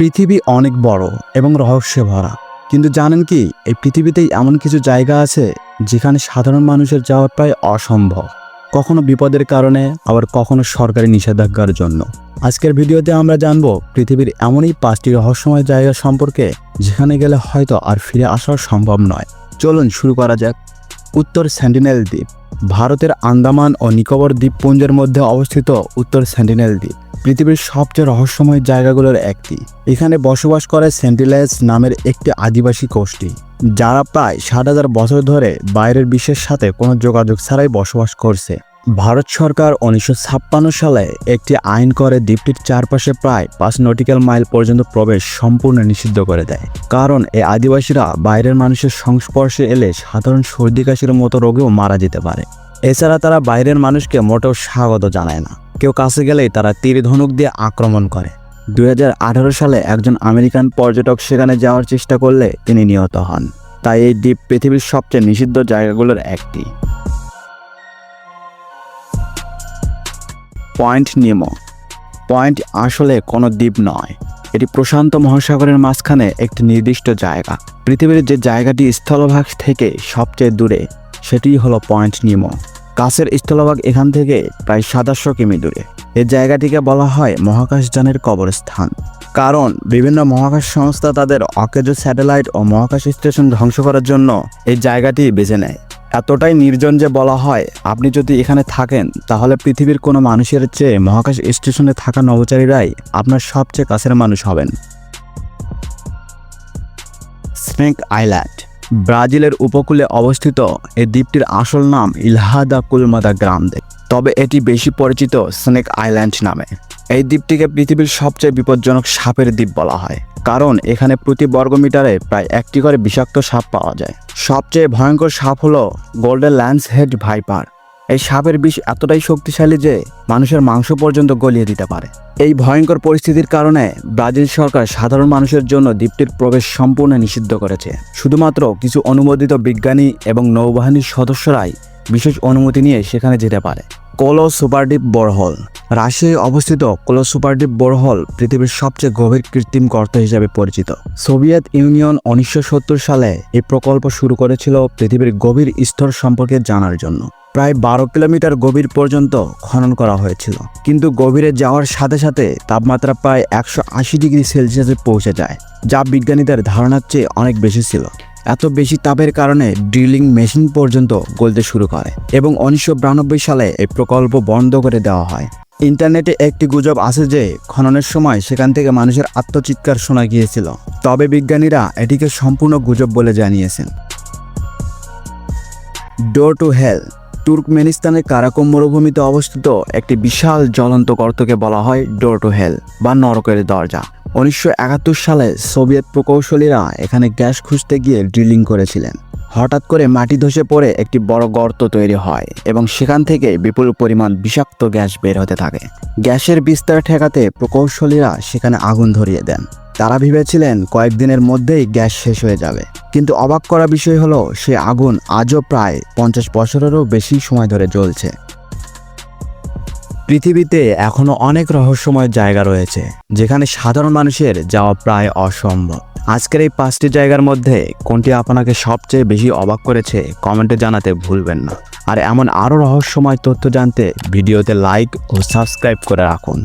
পৃথিবী অনেক বড় এবং রহস্যে ভরা, কিন্তু জানেন কি এই পৃথিবীতেই এমন কিছু জায়গা আছে যেখানে সাধারণ মানুষের যাওয়া প্রায় অসম্ভব, কখনো বিপদের কারণে, আবার কখনো সরকারি নিষেধাজ্ঞার জন্য। আজকের ভিডিওতে আমরা জানব পৃথিবীর এমনই 5টি রহস্যময় জায়গা সম্পর্কে যেখানে গেলে হয়তো আর ফিরে আসা সম্ভব নয়। চলুন শুরু করা যাক। উত্তর সেন্টিনেল দ্বীপ। ভারতের আন্দামান ও নিকোবর দ্বীপপুঞ্জের মধ্যে অবস্থিত উত্তর সেন্টিনেল দ্বীপ পৃথিবীর সবচেয়ে রহস্যময় জায়গাগুলোর একটি। এখানে বসবাস করে সেন্টিনেলস নামের একটি আদিবাসী গোষ্ঠী, যারা প্রায় 60,000 বছর ধরে বাইরের বিশ্বের সাথে কোনো যোগাযোগ ছাড়াই বসবাস করছে। ভারত সরকার 1956 সালে একটি আইন করে দ্বীপটির চারপাশে প্রায় 5 নটিক্যাল মাইল পর্যন্ত প্রবেশ সম্পূর্ণ নিষিদ্ধ করে দেয়, কারণ এই আদিবাসীরা বাইরের মানুষের সংস্পর্শে এলে সাধারণ সর্দি কাশির মতো রোগেও মারা যেতে পারে। এছাড়া তারা বাইরের মানুষকে মোটেও স্বাগত জানায় না, কেউ কাছে গেলেই তারা তীর ধনুক দিয়ে আক্রমণ করে। 2018 সালে একজন আমেরিকান পর্যটক সেখানে যাওয়ার চেষ্টা করলে তিনি নিহত হন। তাই এই দ্বীপ পৃথিবীর সবচেয়ে নিষিদ্ধ জায়গাগুলোর একটি। পয়েন্ট নিমো। পয়েন্ট আসলে কোনো দ্বীপ নয়, এটি প্রশান্ত মহাসাগরের মাঝখানে একটি নির্দিষ্ট জায়গা। পৃথিবীর যে জায়গাটি স্থলভাগ থেকে সবচেয়ে দূরে সেটিই হলো পয়েন্ট নিমো। কাছের স্থলভাগ এখান থেকে প্রায় 700 কিমি দূরে। এই জায়গাটিকে বলা হয় মহাকাশযানের কবরস্থান, কারণ বিভিন্ন মহাকাশ সংস্থা তাদের অকেজ স্যাটেলাইট ও মহাকাশ স্টেশন ধ্বংস করার জন্য এই জায়গাটি বেছে নেয়। এতটাই নির্জন যে বলা হয় আপনি যদি এখানে থাকেন তাহলে পৃথিবীর কোনো মানুষের চেয়ে মহাকাশ স্টেশনে থাকা নভোচারীরাই আপনার সবচেয়ে কাছের মানুষ হবেন। Snake island. ব্রাজিলের উপকূলে অবস্থিত এই দ্বীপটির আসল নাম ইলহা দা কুলমাদা গ্রান্ডে, তবে এটি বেশি পরিচিত স্নেক আইল্যান্ড নামে। এই দ্বীপটিকে পৃথিবীর সবচেয়ে বিপজ্জনক সাপের দ্বীপ বলা হয়, কারণ এখানে প্রতি বর্গমিটারে প্রায় 1টি করে বিষাক্ত সাপ পাওয়া যায়। সবচেয়ে ভয়ঙ্কর সাপ হলো গোল্ডেন ল্যান্স হেড ভাইপার। এই সাপের বিষ এতটাই শক্তিশালী যে মানুষের মাংস পর্যন্ত গলিয়ে দিতে পারে। এই ভয়ঙ্কর পরিস্থিতির কারণে ব্রাজিল সরকার সাধারণ মানুষের জন্য দ্বীপটির প্রবেশ সম্পূর্ণ নিষিদ্ধ করেছে। শুধুমাত্র কিছু অনুমোদিত বিজ্ঞানী এবং নৌবাহিনীর সদস্যরাই বিশেষ অনুমতি নিয়ে সেখানে যেতে পারে। কোলো সুপারডিপ বোরহোল। রাশিয়ায় অবস্থিত কোলো সুপারডিপ বোরহোল পৃথিবীর সবচেয়ে গভীর কৃত্রিম গর্ত হিসেবে পরিচিত। সোভিয়েত ইউনিয়ন 1970 সালে এই প্রকল্প শুরু করেছিল পৃথিবীর গভীর স্তর সম্পর্কে জানার জন্য। প্রায় 12 কিলোমিটার গভীর পর্যন্ত খনন করা হয়েছিল, কিন্তু গভীরে যাওয়ার সাথে সাথে তাপমাত্রা প্রায় 180 ডিগ্রি সেলসিয়াসে পৌঁছে যায়, যা বিজ্ঞানীদের ধারণার চেয়ে অনেক বেশি ছিল। এত বেশি তাপের কারণে ড্রিলিং মেশিন পর্যন্ত গলতে শুরু করে এবং 1992 সালে এই প্রকল্প বন্ধ করে দেওয়া হয়। ইন্টারনেটে একটি গুজব আছে যে খননের সময় সেখান থেকে মানুষের আত্মচিৎকার শোনা গিয়েছিল, তবে বিজ্ঞানীরা এটিকে সম্পূর্ণ গুজব বলে জানিয়েছেন। Door to hell. তুর্কমেনিস্তানের কারাকোম মরুভূমিতে অবস্থিত একটি বিশাল জ্বলন্ত গর্তকে বলা হয় ডোর টু হেল বা নরকের দরজা। 1971 সালে সোভিয়েত প্রকৌশলীরা এখানে গ্যাস খুঁজতে গিয়ে ড্রিলিং করেছিলেন। হঠাৎ করে মাটি ধসে পড়ে একটি বড় গর্ত তৈরি হয় এবং সেখান থেকে বিপুল পরিমাণ বিষাক্ত গ্যাস বের হতে থাকে। গ্যাসের বিস্তার ঠেকাতে প্রকৌশলীরা সেখানে আগুন ধরিয়ে দেন। তারা ভেবেছিলেন কয়েকদিনের মধ্যেই গ্যাস শেষ হয়ে যাবে, কিন্তু অবাক করা বিষয় হলো সে আগুন আজও প্রায় 50 বছরেরও বেশি সময় ধরে জ্বলছে। পৃথিবীতে এখনো অনেক রহস্যময় জায়গা রয়েছে যেখানে সাধারণ মানুষের যাওয়া প্রায় অসম্ভব। আজকের এই 5টি জায়গার মধ্যে কোনটি আপনাকে সবচেয়ে বেশি অবাক করেছে কমেন্টে জানাতে ভুলবেন না। আর এমন আরও রহস্যময় তথ্য জানতে ভিডিওতে লাইক ও সাবস্ক্রাইব করে রাখুন।